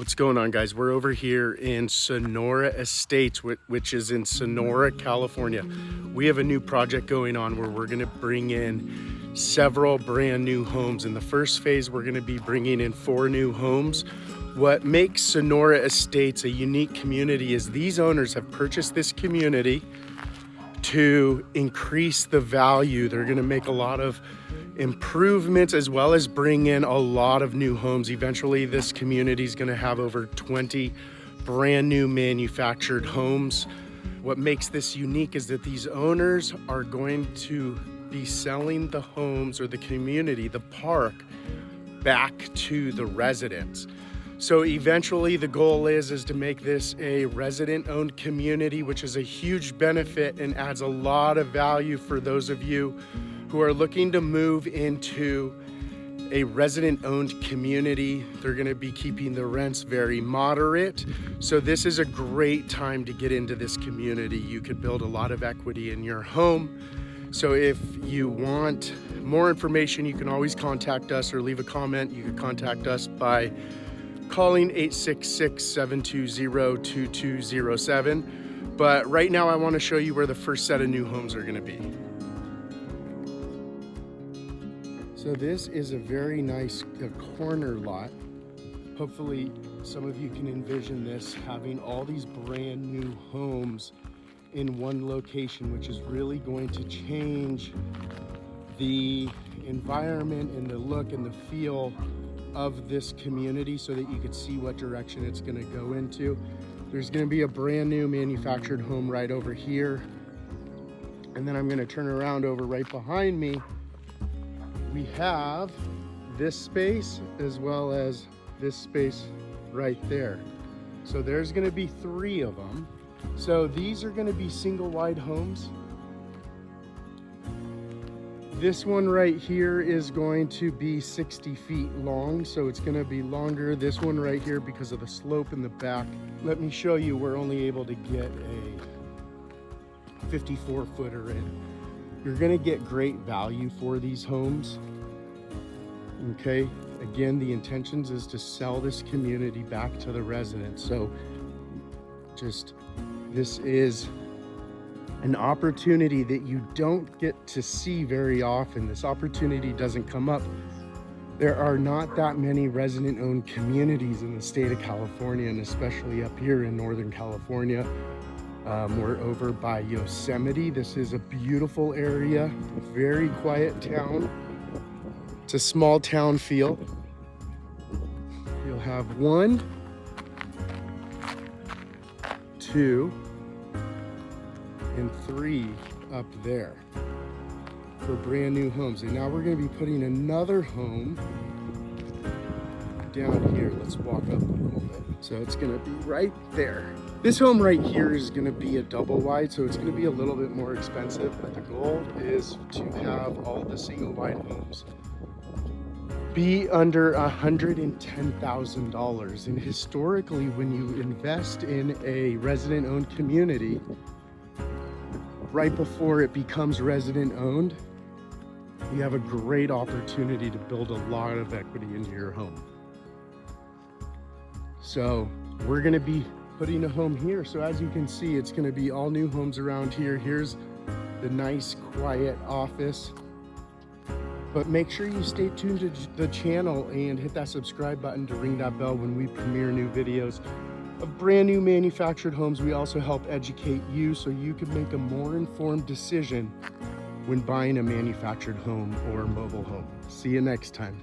What's going on, guys? We're over here in Sonora Estates, which is in Sonora, California. We have a new project going on where we're going to bring in several brand new homes. In the first phase, we're going to be bringing in 4 new homes. What makes Sonora Estates a unique community is these owners have purchased this community to increase the value. They're going to make a lot of improvements as well as bring in a lot of new homes. Eventually, this community is going to have over 20 brand new manufactured homes. What makes this unique is that these owners are going to be selling the homes or the community, the park, back to the residents. So eventually the goal is to make this a resident-owned community, which is a huge benefit and adds a lot of value for those of you who are looking to move into a resident-owned community. They're gonna be keeping the rents very moderate. So this is a great time to get into this community. You could build a lot of equity in your home. So if you want more information, you can always contact us or leave a comment. You can contact us by calling 866-720-2207. But right now I wanna show you where the first set of new homes are gonna be. So this is a very nice corner lot. Hopefully some of you can envision this, having all these brand new homes in one location, which is really going to change the environment and the look and the feel of this community so that you could see what direction it's going to go into. There's going to be a brand new manufactured home right over here. And then I'm going to turn around over right behind me. We have this space as well as this space right there. So there's going to be 3 of them. So these are going to be single wide homes. This one right here is going to be 60 feet long, so it's going to be longer. This one right here, because of the slope in the back, let me show you, we're only able to get a 54 footer in. You're going to get great value for these homes. Okay, again, the intentions is to sell this community back to the residents. So this is an opportunity that you don't get to see very often. This opportunity doesn't come up. There are not that many resident-owned communities in the state of California, and especially up here in Northern California. We're over by Yosemite. This is a beautiful area, a very quiet town. It's a small town feel. You'll have 1, 2, and 3 up there for brand new homes. And now we're going to be putting another home down here. Let's walk up a little bit. So it's going to be right there. This home right here is going to be a double wide, so it's going to be a little bit more expensive, but the goal is to have all the single wide homes be under $110,000. And historically, when you invest in a resident-owned community, right before it becomes resident-owned, you have a great opportunity to build a lot of equity into your home. So we're going to be putting a home here. So as you can see, it's going to be all new homes around here. Here's the nice, quiet office. But make sure you stay tuned to the channel and hit that subscribe button to ring that bell when we premiere new videos of brand new manufactured homes. We also help educate you so you can make a more informed decision when buying a manufactured home or mobile home. See you next time.